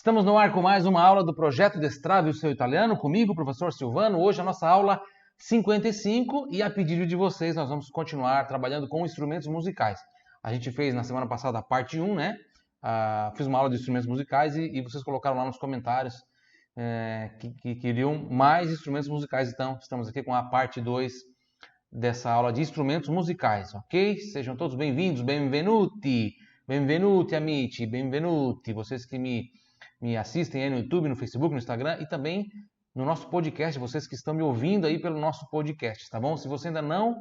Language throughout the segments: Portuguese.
Estamos no ar com mais uma aula do Projeto Destrave o Seu Italiano, comigo, professor Silvano. Hoje a nossa aula 55 e a pedido de vocês nós vamos continuar trabalhando com instrumentos musicais. A gente fez na semana passada a parte 1, né? Fiz uma aula de instrumentos musicais e vocês colocaram lá nos comentários que queriam mais instrumentos musicais. Então, estamos aqui com a parte 2 dessa aula de instrumentos musicais, ok? Sejam todos bem-vindos, benvenuti, benvenuti amici, benvenuti, vocês que me assistem aí no YouTube, no Facebook, no Instagram e também no nosso podcast, vocês que estão me ouvindo aí pelo nosso podcast, tá bom? Se você ainda não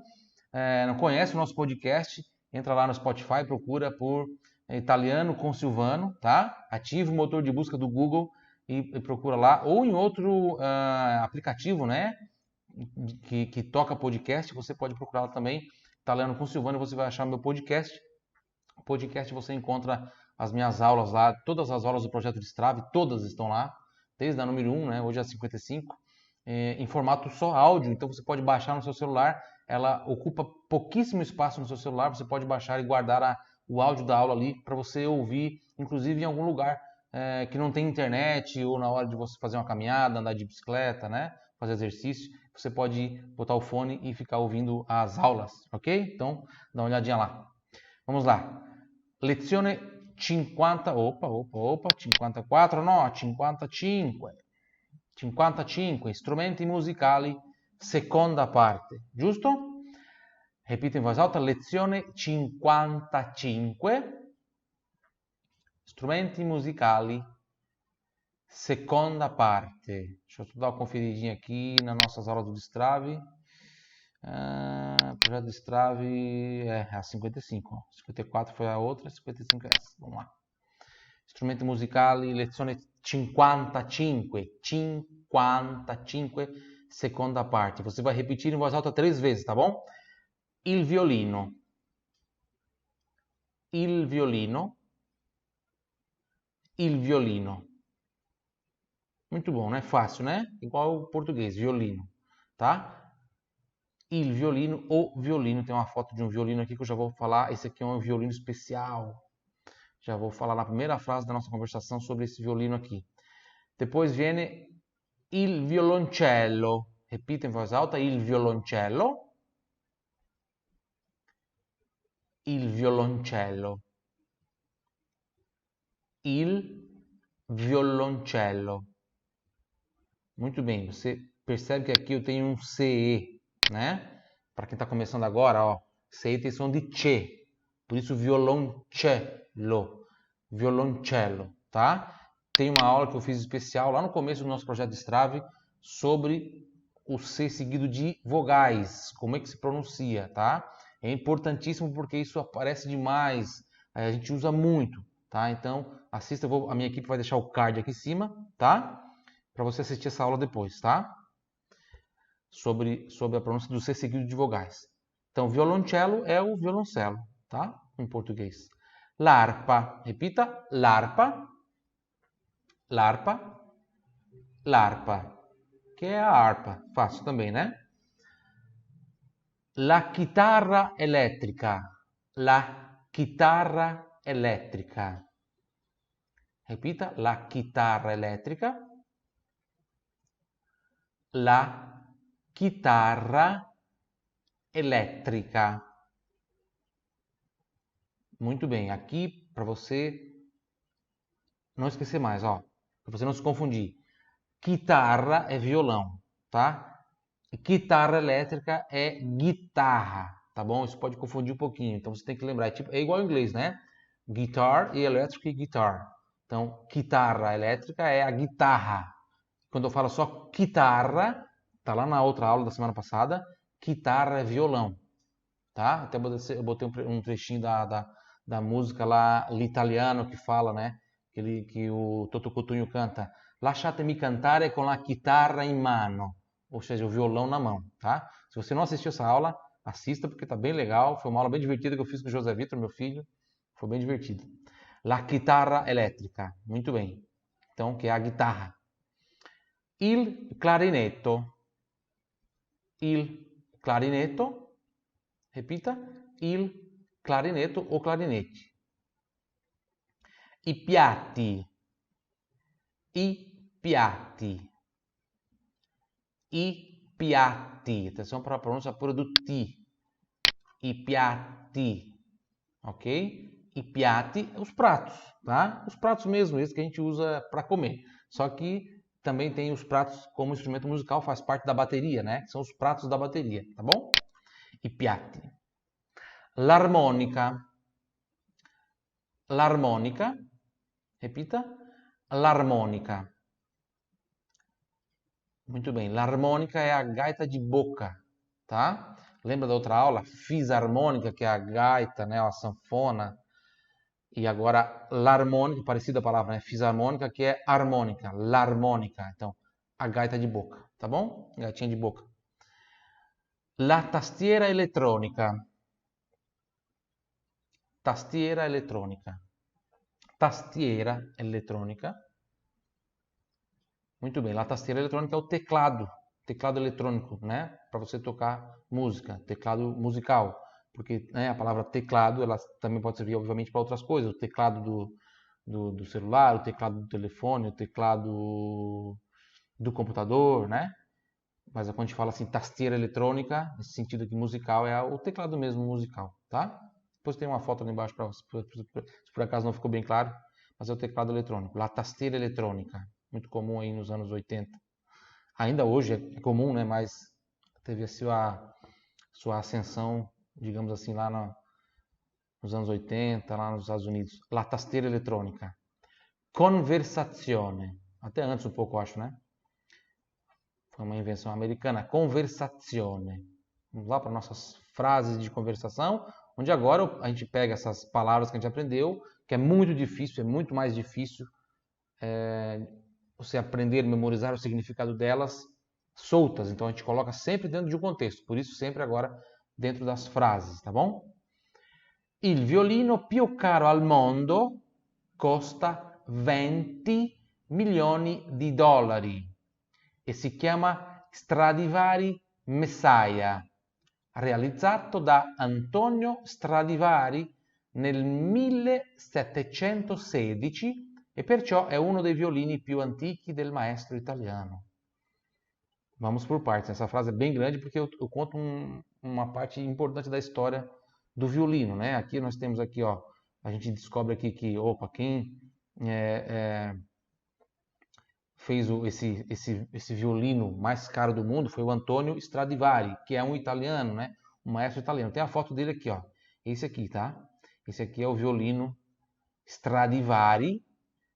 conhece o nosso podcast, entra lá no Spotify, procura por Italiano com Silvano, tá? Ativa o motor de busca do Google e procura lá, ou em outro aplicativo, né? Que toca podcast, você pode procurar lá também, Italiano com Silvano, e você vai achar meu podcast. No podcast você encontra as minhas aulas lá, todas as aulas do Projeto Destrave, todas estão lá, desde a número 1, né, hoje é a 55, em formato só áudio, então você pode baixar no seu celular, ela ocupa pouquíssimo espaço no seu celular, você pode baixar e guardar o áudio da aula ali para você ouvir, inclusive em algum lugar que não tem internet, ou na hora de você fazer uma caminhada, andar de bicicleta, né, fazer exercício, você pode botar o fone e ficar ouvindo as aulas, ok? Então, dá uma olhadinha lá. Vamos lá. Lezione 50, 54, no, 55. 55, strumenti musicali, seconda parte, giusto? Repito in voce alta, lezione 55, strumenti musicali, seconda parte. Deixa eu dar uma conferidinha aqui nas nossas aulas do Destrave. Projeto Destrave é a 55, ó. 54 foi a outra, 55 é essa. Vamos lá. Strumenti musicali, lezione 55, 55, seconda parte. Você vai repetir em voz alta 3 vezes, tá bom? Il violino, il violino, il violino. Muito bom, né? Fácil, né? Igual o português, violino, tá? Il violino, o violino. Tem uma foto de um violino aqui que eu já vou falar. Esse aqui é um violino especial. Já vou falar na primeira frase da nossa conversação sobre esse violino aqui. Depois viene il violoncello. Repita em voz alta, il violoncello. Il violoncello. Il violoncello. Muito bem, você percebe que aqui eu tenho um CE, né? Para quem está começando agora, ó, CE tem som de CE. Por isso violoncello. Violoncello, tá? Tem uma aula que eu fiz especial lá no começo do nosso projeto Destrave sobre o C seguido de vogais, como é que se pronuncia, tá? É importantíssimo porque isso aparece demais, a gente usa muito, tá? Então, assista, a minha equipe vai deixar o card aqui em cima, tá? Para você assistir essa aula depois, tá? Sobre a pronúncia do C seguido de vogais. Então, violoncello é o violoncelo, tá? Em português. L'arpa, repita, l'arpa, l'arpa, l'arpa, que é a harpa, fácil também, né? La chitarra elétrica, la chitarra elétrica. Repita, la chitarra elétrica, la chitarra elétrica. Muito bem, aqui para você não esquecer mais, ó, para você não se confundir. Chitarra é violão, tá? Guitarra elétrica é guitarra, tá bom? Isso pode confundir um pouquinho, então você tem que lembrar. É igual ao inglês, né? Guitar e elétrico e guitar. Então, guitarra elétrica é a guitarra. Quando eu falo só guitarra, tá lá na outra aula da semana passada, guitarra é violão, tá? Até eu botei um trechinho da música lá, l'italiano, que fala, né? Que o Toto Cutugno canta. Lasciatemi cantare con la chitarra in mano. Ou seja, o violão na mão, tá? Se você não assistiu essa aula, assista porque tá bem legal. Foi uma aula bem divertida que eu fiz com o José Vitor, meu filho. Foi bem divertido. La chitarra elétrica. Muito bem. Então, que é a guitarra. Il clarinetto. Il clarinetto. Repita. Il clarinetto o clarinete. I piatti. I piatti. I piatti. Atenção para a pronúncia pura do T. I piatti. Ok? I piatti, os pratos, tá? Os pratos mesmo, esses que a gente usa para comer. Só que também tem os pratos como instrumento musical, faz parte da bateria, né? São os pratos da bateria, tá bom? I piatti. L'armonica. L'armonica. Repita. L'armonica. Muito bem. L'armonica é a gaita de boca, tá? Lembra da outra aula? Fisarmônica, que é a gaita, né? A sanfona. E agora l'armônica, parecida a palavra, né? Fisarmônica, que é harmônica. L'armônica. Então, a gaita de boca, tá bom? Gaitinha de boca. La tastiera elettronica. Tastiera elettronica. Tastiera elettronica. Muito bem. La tastiera eletrônica é o teclado. Teclado eletrônico, né? Para você tocar música. Teclado musical. Porque, né, a palavra teclado, ela também pode servir, obviamente, para outras coisas. O teclado do celular, o teclado do telefone, o teclado do computador, né? Mas quando a gente fala assim, tasteira eletrônica, nesse sentido aqui musical, é o teclado mesmo musical, tá? Depois tem uma foto ali embaixo para se por acaso não ficou bem claro, mas é o teclado eletrônico, la tasteira eletrônica, muito comum aí nos anos 80. Ainda hoje é comum, né? Mas teve a sua ascensão, digamos assim, lá nos anos 80, lá nos Estados Unidos. La tastiera eletrônica. Conversazione. Até antes um pouco, acho, né? Foi uma invenção americana. Conversazione. Vamos lá para nossas frases de conversação, onde agora a gente pega essas palavras que a gente aprendeu, que é muito difícil, é muito mais difícil você aprender, memorizar o significado delas soltas. Então a gente coloca sempre dentro de um contexto. Por isso sempre agora dentro das frases, tá bom? Il violino più caro al mondo costa 20 milioni di dollari e si chiama Stradivari Messiah, realizzato da Antonio Stradivari nel 1716 e perciò è uno dei violini più antichi del maestro italiano. Vamos por partes. Essa frase é bem grande porque eu conto uma parte importante da história do violino, né? Aqui nós temos aqui, ó, a gente descobre aqui que, opa, quem fez esse violino mais caro do mundo foi o Antonio Stradivari, que é um italiano, né? Um maestro italiano. Tem a foto dele aqui, ó. Esse aqui, tá? Esse aqui é o violino Stradivari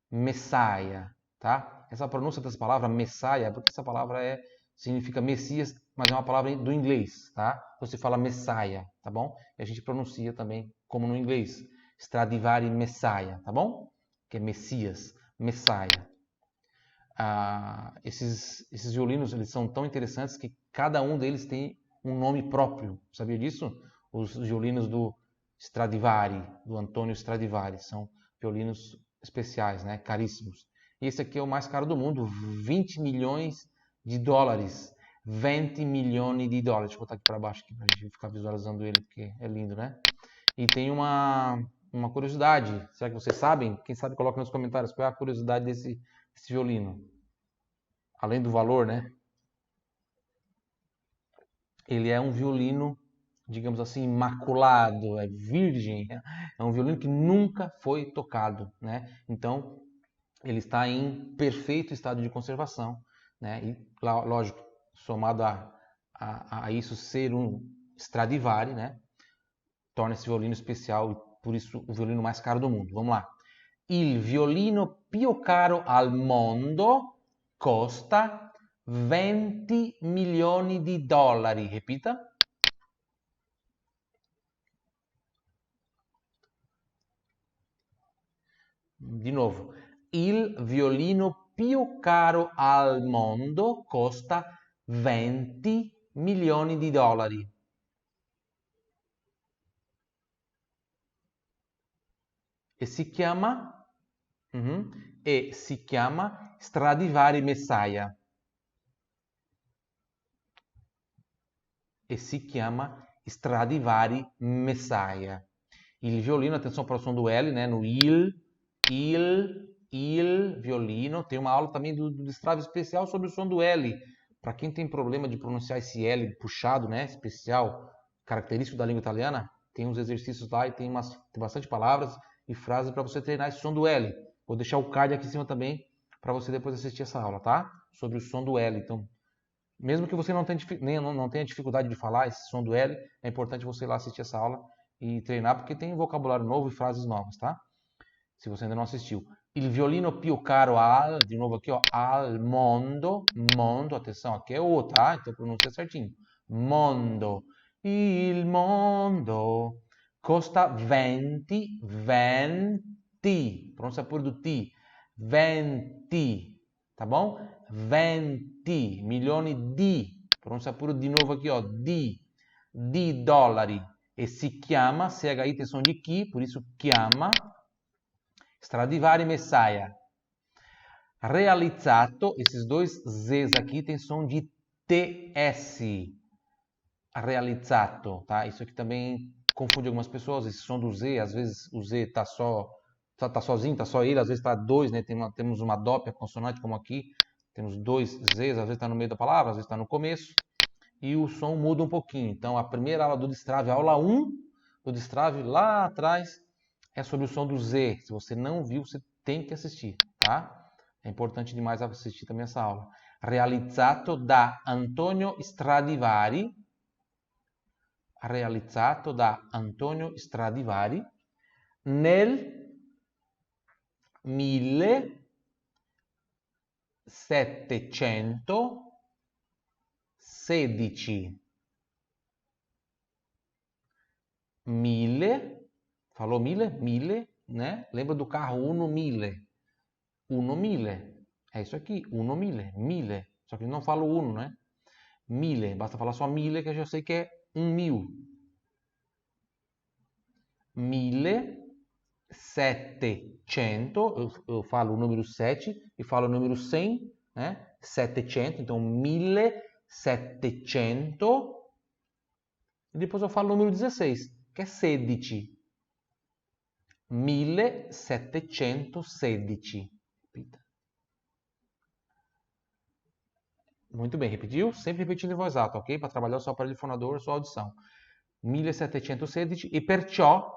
Messiah, tá? Essa pronúncia dessa palavra Messiah, porque essa palavra significa Messias, mas é uma palavra do inglês, tá? Você fala Messiah, tá bom? E a gente pronuncia também como no inglês, Stradivari Messiah, tá bom? Que é Messias, Messiah. Esses violinos, eles são tão interessantes que cada um deles tem um nome próprio. Sabia disso? Os violinos do Stradivari, do Antonio Stradivari, são violinos especiais, né? Caríssimos. E esse aqui é o mais caro do mundo, 20 milhões de dólares. 20 milhões de dólares. Deixa eu botar aqui para baixo para a gente ficar visualizando ele, porque é lindo, né? E tem uma curiosidade. Será que vocês sabem? Quem sabe coloca nos comentários qual é a curiosidade desse violino. Além do valor, né? Ele é um violino, digamos assim, imaculado, é virgem. É um violino que nunca foi tocado, né? Então, ele está em perfeito estado de conservação, né? E, lógico, somado a isso ser um Stradivari, né? Torna esse violino especial e, por isso, o violino mais caro do mundo. Vamos lá. Il violino più caro al mondo costa 20 milioni di dollari. Repita. Di novo. Il violino più caro al mondo costa 20 milioni di dollari. E si chiama Stradivari Messiah. E si chiama Stradivari Messiah. Il violino, atenção para o som do L, né? No il il violino. Tem uma aula também do destrave especial sobre o som do L. Para quem tem problema de pronunciar esse L puxado, né? Especial, característico da língua italiana, tem uns exercícios lá e tem bastante palavras e frases para você treinar esse som do L. Vou deixar o card aqui em cima também para você depois assistir essa aula, tá? Sobre o som do L. Então, mesmo que você não tenha dificuldade de falar esse som do L, é importante você ir lá assistir essa aula e treinar, porque tem vocabulário novo e frases novas, tá? Se você ainda não assistiu. Il violino più caro de novo aqui, ó, al mondo, atenção, aqui é O, tá? Então pronuncia certinho. Mondo. Il mondo costa 20, pronuncia pure do T, 20, tá bom? 20 milioni pronuncia pure di nuovo aqui, ó, di dollari. E si chiama, CHI tem som de chi, por isso chiama, Stradivari Messiah. Realizzato, esses dois Zs aqui tem som de TS. Realizzato, tá? Isso aqui também confunde algumas pessoas, esse som do Z, às vezes o Z tá sozinho, tá só ele, às vezes tá dois, né? Temos uma dópia consonante como aqui, temos dois Zs, às vezes tá no meio da palavra, às vezes tá no começo, e o som muda um pouquinho. Então a primeira aula do destrave, a aula 1 do destrave lá atrás, é sobre o som do Z. Se você não viu, você tem que assistir, tá? É importante demais assistir também essa aula. Realizzato da Antonio Stradivari. Realizzato da Antonio Stradivari nel 1716. 1000, falou 1000? 1000, né? Lembra do carro Uno 1000? Uno 1000, é isso aqui, Uno 1000, 1000. Só que não falo Uno, né? 1000, basta falar só 1000 que eu já sei que é 1000. 1700, eu falo o número 7 e falo o número 100, né? 700, então 1700. E depois eu falo o número 16, que é 16. 1716. Repita. Muito bem, repetiu? Sempre repetindo em voz alta, ok? Para trabalhar o seu aparelho fonador, sua audição. 1716 e perciò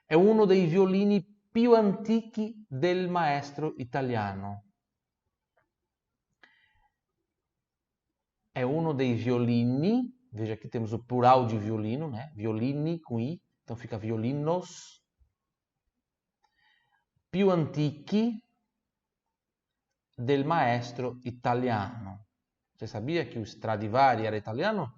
è uno dei violini più antichi del maestro italiano. È uno dei violini, veja aqui temos o plural de violino, né? Violini com I, então fica violinos. Più antichi del maestro italiano. Você sabia que o Stradivari era italiano?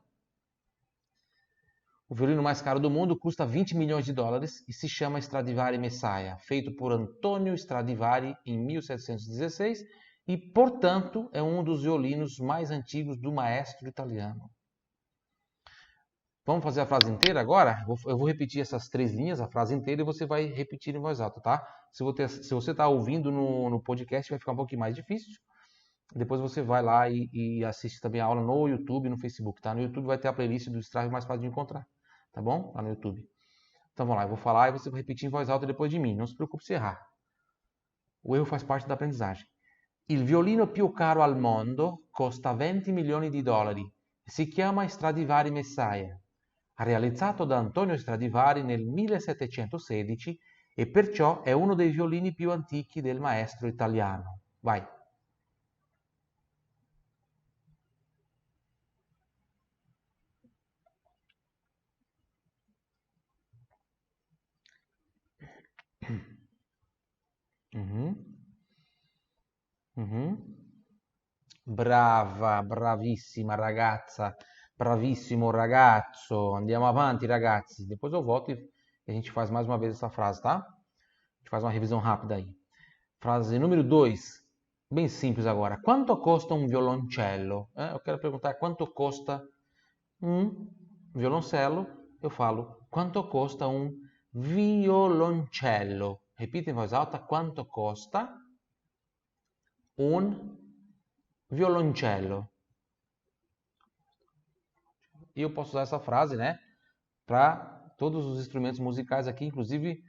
O violino mais caro do mundo custa 20 milhões de dólares e se chama Stradivari Messiah, feito por Antonio Stradivari em 1716 e, portanto, é um dos violinos mais antigos do maestro italiano. Vamos fazer a frase inteira agora? Eu vou repetir essas 3 linhas, a frase inteira, e você vai repetir em voz alta, tá? Se você está ouvindo no podcast, vai ficar um pouquinho mais difícil. Depois você vai lá e assiste também a aula no YouTube e no Facebook, tá? No YouTube vai ter a playlist do Strave mais fácil de encontrar, tá bom? Lá no YouTube. Então vamos lá, eu vou falar e você vai repetir em voz alta depois de mim. Não se preocupe se errar. O erro faz parte da aprendizagem. Il violino più caro al mondo costa 20 milioni di dollari e si chiama Stradivari Messiah. Realizzato da Antonio Stradivari nel 1716 e perciò è uno dei violini più antichi del maestro italiano. Vai. Brava, bravissima ragazza, bravissimo ragazzo. Andiamo avanti, ragazzi. Depois eu volto e a gente faz mais uma vez essa frase, tá? A gente faz uma revisão rápida aí. Frase número 2. Bem simples agora. Quanto costa um violoncello? Eu quero perguntar quanto costa um violoncello. Eu falo quanto costa um violoncello. Repita em voz alta. Quanto costa un violoncello? E eu posso usar essa frase, né, para todos os instrumentos musicais aqui, inclusive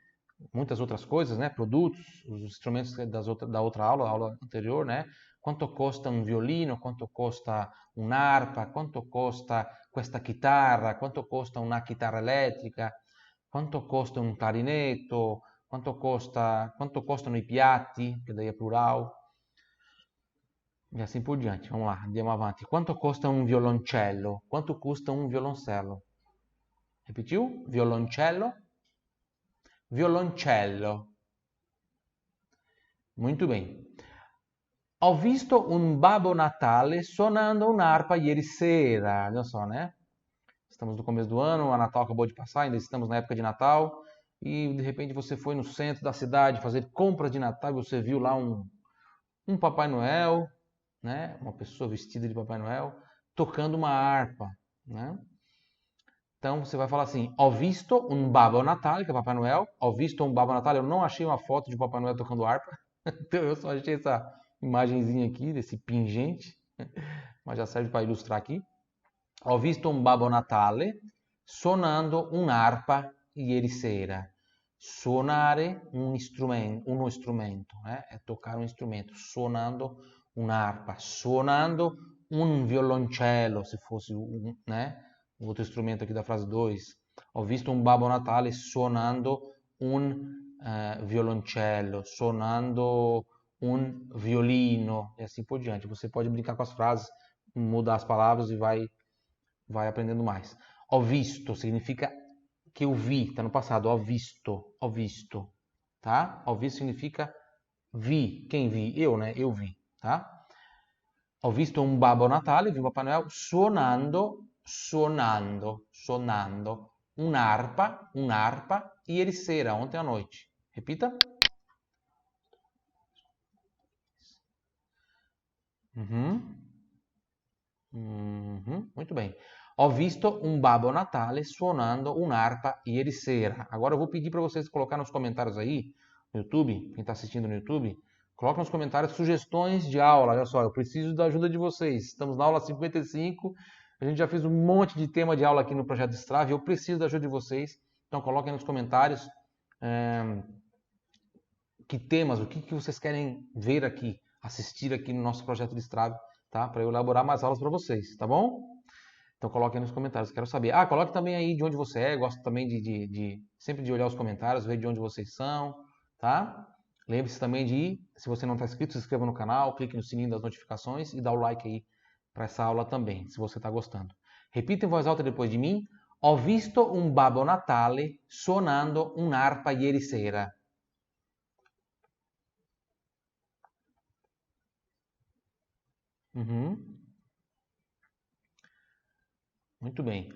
muitas outras coisas, né? Produtos, os instrumentos da outra aula, a aula anterior, né? Quanto custa um violino, quanto custa un'arpa, quanto custa questa chitarra, quanto custa una chitarra elettrica, quanto costa un clarinetto, quanto costano i piatti, che daí é plural, e assim por diante. Vamos lá, andiamo avanti. Quanto costa un violoncello? Quanto custa un violoncello? Repetiu? Violoncello? Violoncello. Muito bem. Ho visto un Babbo Natale suonando un'arpa ieri sera. Olha só, né? Estamos no começo do ano, o Natal acabou de passar, ainda estamos na época de Natal. E de repente você foi no centro da cidade fazer compras de Natal e você viu lá um Papai Noel, né? Uma pessoa vestida de Papai Noel, tocando uma harpa, né? Então você vai falar assim: Ho visto un Babbo Natale, que é Papai Noel. Ho visto un Babbo Natale. Eu não achei uma foto de Papai Noel tocando harpa. Então eu só achei essa imagenzinha aqui desse pingente, mas já serve para ilustrar aqui. Ho visto un Babbo Natale suonando un'arpa ieri sera. Suonare uno strumento, è toccare un strumento, suonando un'arpa, suonando un violoncello, se fosse um outro instrumento aqui da frase 2. Ho visto un Babbo Natale suonando un violoncello, suonando un violino e assim por diante. Você pode brincar com as frases, mudar as palavras e vai aprendendo mais. Ho visto significa que eu vi, está no passado. Ho visto, tá? Ho visto significa vi. Quem vi? Eu, né? Eu vi, tá? Ho visto un Babbo Natale, vi un Papai Noel suonando un'arpa ieri sera, ontem à noite. Repita. Muito bem. Ho visto un Babbo Natale suonando un'arpa ieri sera. Agora eu vou pedir para vocês colocar nos comentários aí, no YouTube, quem está assistindo no YouTube, coloca nos comentários sugestões de aula. Olha só, eu preciso da ajuda de vocês. Estamos na aula 55, a gente já fez um monte de tema de aula aqui no Projeto Strave, eu preciso da ajuda de vocês. Então coloquem nos comentários que temas, o que vocês querem ver aqui, assistir aqui no nosso Projeto de Strave, tá? Para eu elaborar mais aulas para vocês, tá bom? Então coloque aí nos comentários, quero saber. Ah, coloque também aí de onde você é, gosto também sempre de olhar os comentários, ver de onde vocês são, tá? Lembre-se também de, se você não está inscrito, se inscreva no canal, clique no sininho das notificações e dá o like aí para essa aula também, se você está gostando. Repita em voz alta depois de mim. Ho visto un Babbo Natale suonando un'arpa ieri sera. Muito bem.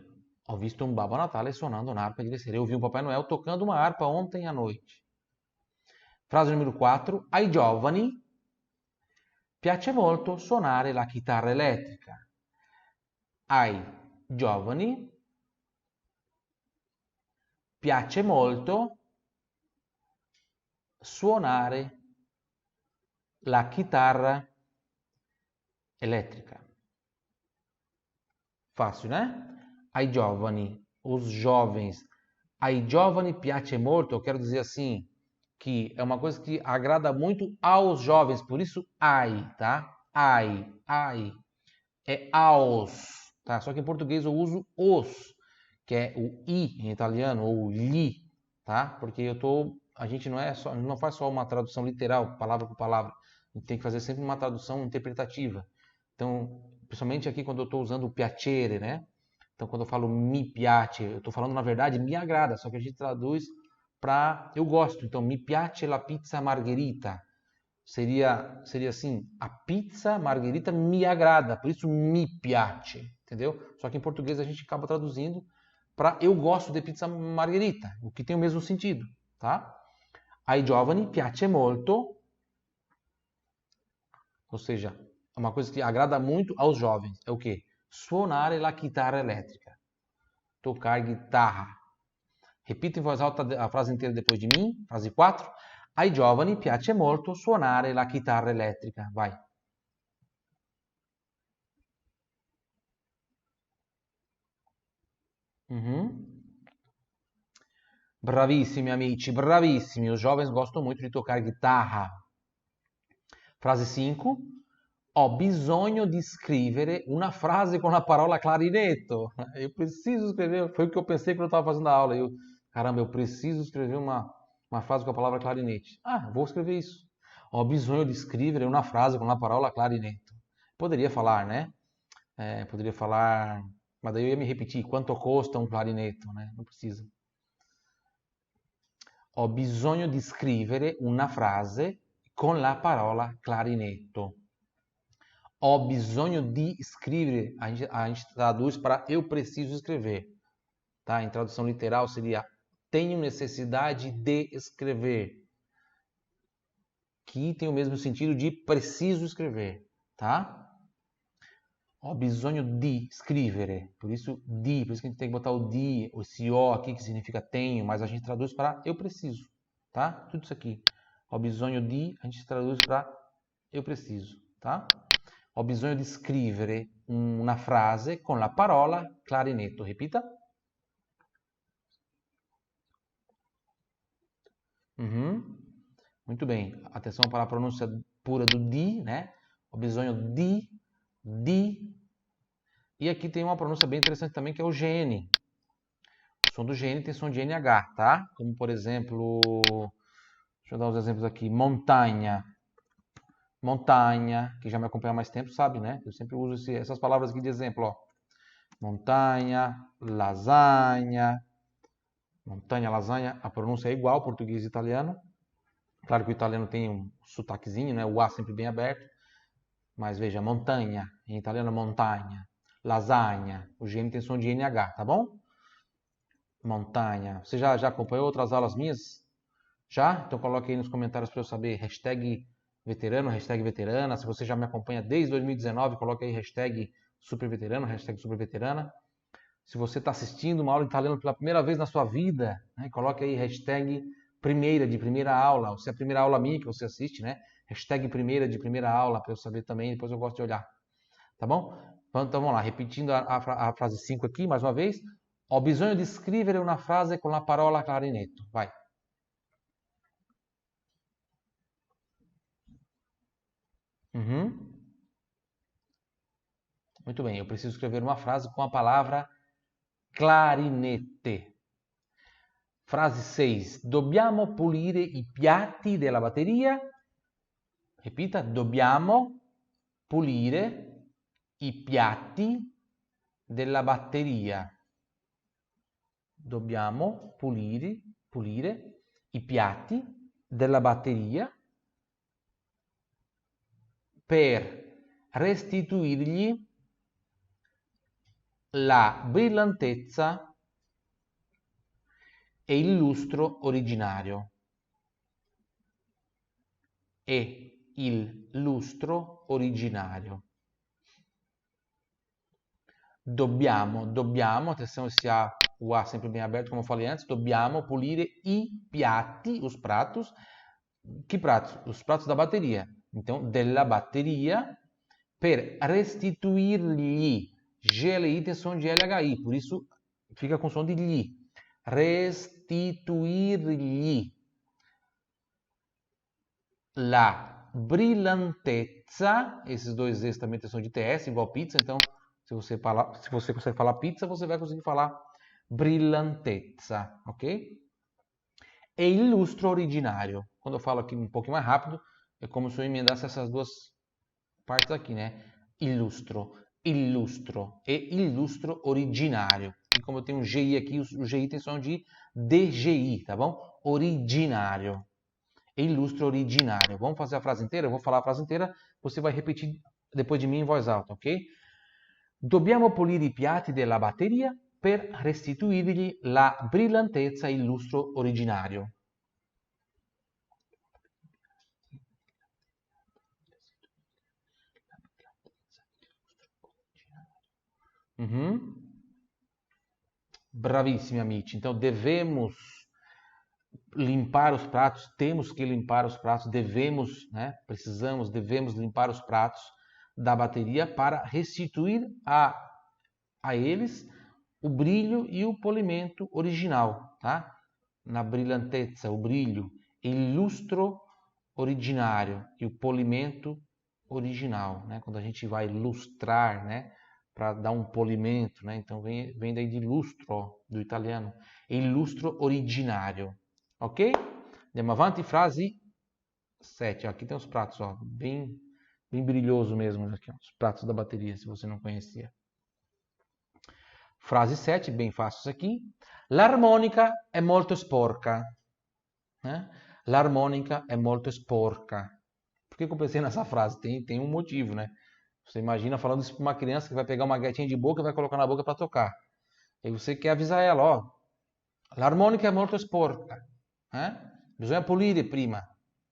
Ho visto un Babbo Natale suonando un'arpa ieri sera. Eu vi um Papai Noel tocando uma harpa ontem à noite. Frase número 4. Ai giovani piace molto suonare la chitarra elettrica. Ai giovani piace molto suonare la chitarra elettrica. Fácil, né? Ai giovani, os jovens. Ai giovani piace molto, eu quero dizer assim, que é uma coisa que agrada muito aos jovens, por isso ai, tá? Ai. É aos, tá? Só que em português eu uso os, que é o i em italiano, ou li, tá? Porque a gente não faz só uma tradução literal, palavra por palavra. A gente tem que fazer sempre uma tradução interpretativa. Então, principalmente aqui quando eu estou usando o piacere, né? Então, quando eu falo mi piace, eu estou falando, na verdade, me agrada, só que a gente traduz para eu gosto. Então, mi piace la pizza margherita. Seria assim, a pizza margherita me agrada, por isso mi piace, entendeu? Só que em português a gente acaba traduzindo para eu gosto de pizza margherita, o que tem o mesmo sentido, tá? Ai giovani piace molto, ou seja, é uma coisa que agrada muito aos jovens. É o quê? Suonare la chitarra elétrica. Tocar guitarra. Repita em voz alta a frase inteira depois de mim. Frase 4. Ai giovani piace molto suonare la chitarra elettrica. Vai. Bravissimi, amici, bravissimi. Os jovens gostam muito de tocar guitarra. Frase 5. Ho bisogno di scrivere una frase con la parola clarinetto. Eu preciso escrever. Foi o que eu pensei quando eu estava fazendo a aula. Caramba, eu preciso escrever uma frase com a palavra clarinete. Ah, vou escrever isso. Ho bisogno di scrivere una frase con la parola clarinetto. Poderia falar, né? Poderia falar, mas daí eu ia me repetir. Quanto custa um clarinetto, né? Não precisa. Ho bisogno di scrivere una frase con la parola clarinetto. Ho bisogno di scrivere, a gente traduz para eu preciso escrever. Tá? Em tradução literal seria tenho necessidade de escrever. Que tem o mesmo sentido de preciso escrever. Tá? Ho bisogno di scrivere. Por isso que a gente tem que botar o di, esse o aqui que significa tenho, mas a gente traduz para eu preciso. Tá? Tudo isso aqui. Ho bisogno di, a gente traduz para eu preciso. Tá? Ho bisogno di scrivere una frase con la parola clarinetto. Repita. Muito bem. Atenção para a pronúncia pura do di, né? Ho bisogno di. E aqui tem uma pronúncia bem interessante também, que é o GN. O som do GN tem som de NH, tá? Como, por exemplo, deixa eu dar uns exemplos aqui. Montanha, que já me acompanha há mais tempo, sabe, né? Eu sempre uso essas palavras aqui de exemplo, ó. Montanha, lasanha, a pronúncia é igual português e italiano. Claro que o italiano tem um sotaquezinho, né? O A sempre bem aberto. Mas veja, montanha, em italiano montanha. Lasanha, o GN tem som de NH, tá bom? Montanha. Você já acompanhou outras aulas minhas? Já? Então coloque aí nos comentários para eu saber. Hashtag veterano, hashtag veterana. Se você já me acompanha desde 2019, coloque aí hashtag superveterano, hashtag superveterana. Se você está assistindo uma aula de italiano pela primeira vez na sua vida, né, coloque aí hashtag primeira aula. Se é a primeira aula minha que você assiste, né? Hashtag de primeira aula, para eu saber também, depois eu gosto de olhar. Tá bom? Então vamos lá, repetindo a frase 5 aqui, mais uma vez. Ho bisogno di scrivere una frase con la parola clarinetto. Vai. Muito bem, eu preciso escrever uma frase com a palavra clarinete. Frase 6. Dobbiamo pulire i piatti della batteria. Repita, dobbiamo pulire i piatti della batteria. Dobbiamo pulire i piatti della batteria per restituirgli la brillantezza e il lustro originario. E il lustro originario. Dobbiamo, atenção, o A sempre bem aberto, como eu falei antes, dobbiamo pulire i piatti, os pratos. Que pratos? Os pratos da bateria. Então, della batteria, per restituirgli. GLI tem som de LHI, por isso fica com som de li. Restituirgli la brillantezza, esses dois Z's também tem som de TS, igual pizza, então se você consegue falar pizza, você vai conseguir falar brillantezza, ok? E il lustro originario. Quando eu falo aqui um pouquinho mais rápido, é como se eu emendasse essas duas partes aqui, né? Illustro e illustro originario. E como eu tenho um GI aqui, o GI tem som de DGI, tá bom? Originario. Illustro originario. Vamos fazer a frase inteira? Eu vou falar a frase inteira, você vai repetir depois de mim em voz alta, ok? Dobbiamo pulire i piatti della batteria per restituirgli la brillantezza e il lustro originario. Bravissimi amici. Então devemos limpar os pratos, temos que limpar os pratos, devemos, né? Devemos limpar os pratos da bateria para restituir a eles o brilho e o polimento original, tá? na brilhantezza, o brilho, il lustro originario, e o polimento original, né? Quando a gente vai lustrar, né? Para dar um polimento, né? Então vem daí de lustro, do italiano, il lustro originario, ok? Andiamo avanti, frase 7. Aqui tem os pratos, ó, bem brilhoso mesmo, aqui, ó, os pratos da bateria, se você não conhecia. Frase 7, bem fácil isso aqui. L'armonica è molto sporca. L'armonica è molto sporca. Por que eu pensei nessa frase? Tem um motivo, né? Você imagina falando isso para uma criança que vai pegar uma gaitinha de boca e vai colocar na boca para tocar. E você quer avisar ela, ó, l'armonica è molto sporca. Bisogna pulire prima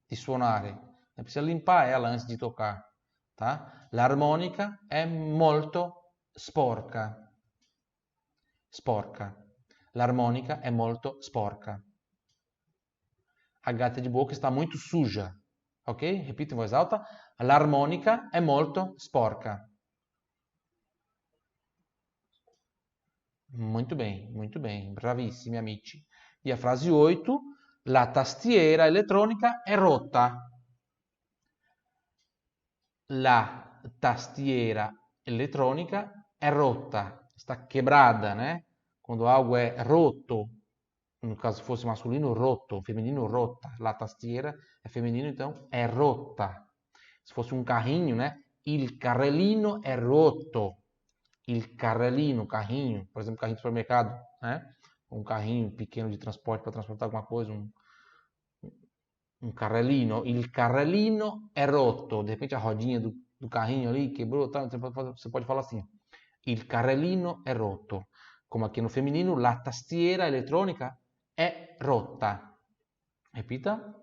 di suonare. Precisa limpar ela antes de tocar. Tá? L'armonica è molto sporca. Sporca. L'armonica è molto sporca. A gaita de boca está muito suja. Ok? Repito em voz alta. L'armonica è molto sporca. Muito bem. Bravissimi amici. E a frase 8. La tastiera elettronica è rotta. La tastiera elettronica è rotta. Está quebrada, né? Quando algo é rotto, no caso fosse masculino, rotto, feminino, rotta. La tastiera é feminino, então é rotta. Se fosse um carrinho, né? Il carrellino è rotto. Il carrellino, carrinho, por exemplo, carrinho de supermercado, né? Um carrinho pequeno de transporte para transportar alguma coisa, um carrellino. Il carrellino è rotto. De repente a rodinha do carrinho ali quebrou, tá? Você pode falar assim. Il carrellino è rotto. Como aqui no feminino, la tastiera eletrônica è rotta. Repita.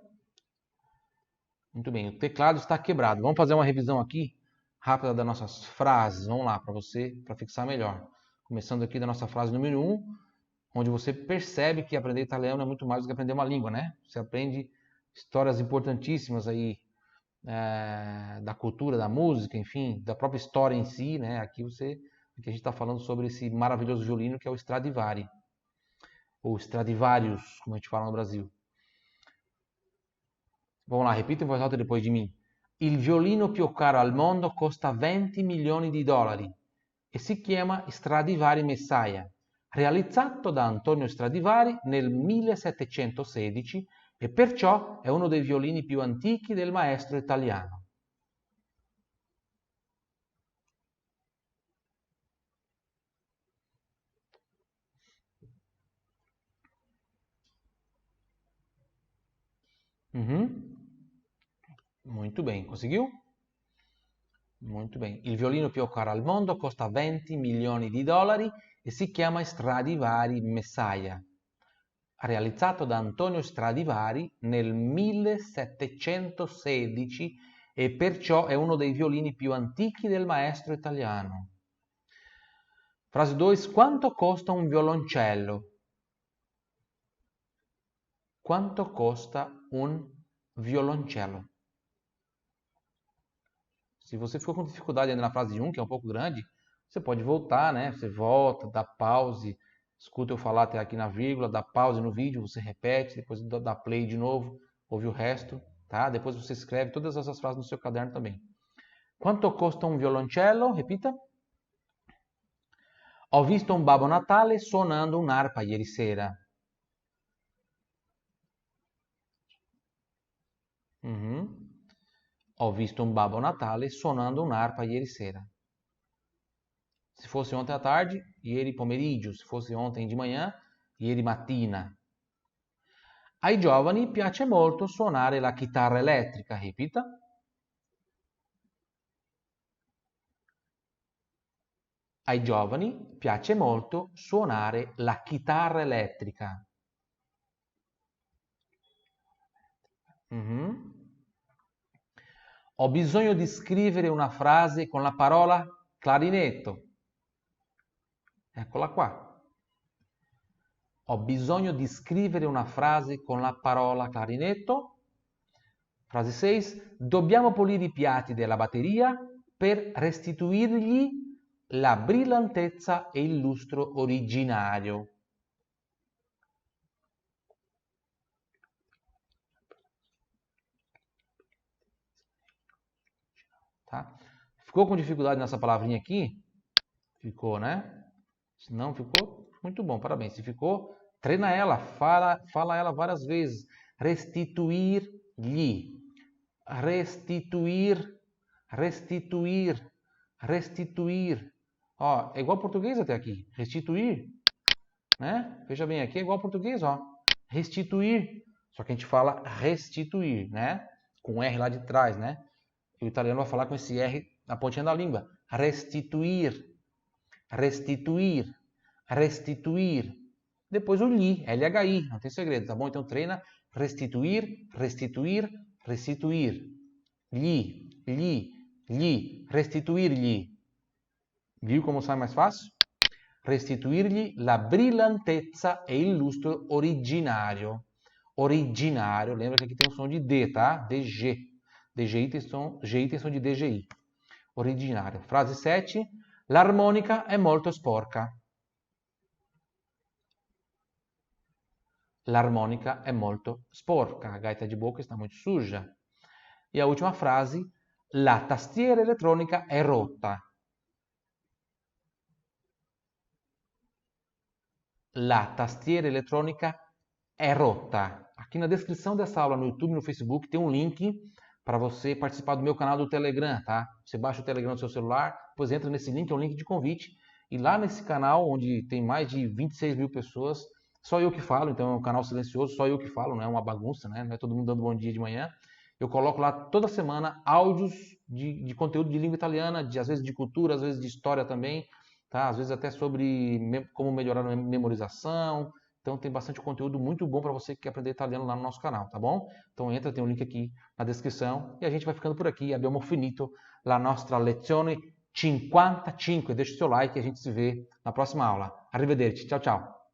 Muito bem, o teclado está quebrado. Vamos fazer uma revisão aqui rápida das nossas frases. Vamos lá, para fixar melhor. Começando aqui da nossa frase número 1, onde você percebe que aprender italiano é muito mais do que aprender uma língua, né? Você aprende histórias importantíssimas aí da cultura, da música, enfim, da própria história em si, né? Aqui a gente está falando sobre esse maravilhoso violino que é o Stradivari, ou Stradivarius, como a gente fala no Brasil. Vamos lá, repita em voz alta depois de mim. Il violino più caro al mondo costa 20 milioni di dollari e si chiama Stradivari Messiah, realizzato da Antonio Stradivari nel 1716 e perciò è uno dei violini più antichi del maestro italiano. Muito bem, conseguiu? Muito bem. Il violino più caro al mondo costa 20 milioni di dollari e si chiama Stradivari Messiah, realizzato da Antonio Stradivari nel 1716 e perciò è uno dei violini più antichi del maestro italiano. Frase 2. Quanto costa un violoncello? Quanto costa un violoncello? Se você ficou com dificuldade ainda na frase 1, que é um pouco grande, você pode voltar, né? Você volta, dá pause, escuta eu falar até aqui na vírgula, dá pause no vídeo, você repete, depois dá play de novo, ouve o resto, tá? Depois você escreve todas essas frases no seu caderno também. Quanto costa un violoncello? Repita. Ho visto un Babbo Natale suonando un'arpa ieri sera. Ho visto un Babbo Natale suonando un'arpa ieri sera. Se fosse ontem à tarde, ieri pomeriggio. Se fosse ontem de manhã, ieri mattina. Ai giovani piace molto suonare la chitarra elettrica. Repita. Ai giovani piace molto suonare la chitarra elettrica. Ho bisogno di scrivere una frase con la parola clarinetto. Eccola qua. Ho bisogno di scrivere una frase con la parola clarinetto. Frase 6. Dobbiamo pulire i piatti della batteria per restituirgli la brillantezza e il lustro originario. tá? Ficou com dificuldade nessa palavrinha aqui? Ficou, né? Se não ficou, muito bom, parabéns. Se ficou, treina ela, fala ela várias vezes. Restituir-lhe. Restituir, restituir, restituir. Ó, é igual português até aqui. Restituir, né? Veja bem, aqui é igual português, ó. Restituir. Só que a gente fala restituir, né? Com R lá de trás, né? E o italiano vai falar com esse R na pontinha da língua. Restituir, restituir, restituir. Depois o li, LHI, não tem segredo, tá bom? Então treina restituir, restituir, restituir. Lhe, restituir-lhe. Viu como sai mais fácil? Restituir-lhe la brillantezza e il lustro originario. Originario, lembra que aqui tem um som de D, tá? DG. DGI tem som, GI tem som de DGI. Originario. Frase 7. L'armonica è molto sporca. L'armonica è molto sporca. A gaita de boca está muito suja. E a última frase. La tastiera elettronica è rotta. La tastiera elettronica è rotta. Aqui na descrição dessa aula no YouTube e no Facebook tem um link para você participar do meu canal do Telegram, tá? Você baixa o Telegram no seu celular, depois entra nesse link, é um link de convite. E lá nesse canal, onde tem mais de 26 mil pessoas, só eu que falo, então é um canal silencioso, só eu que falo, não é uma bagunça, né? Não é todo mundo dando bom dia de manhã. Eu coloco lá toda semana áudios de conteúdo de língua italiana, às vezes de cultura, às vezes de história também, tá? Às vezes até sobre como melhorar a memorização. Então tem bastante conteúdo muito bom para você que quer aprender italiano lá no nosso canal, tá bom? Então entra, tem um link aqui na descrição e a gente vai ficando por aqui. Abbiamo finito la nostra lezione 55. Deixa o seu like e a gente se vê na próxima aula. Arrivederci, tchau, tchau.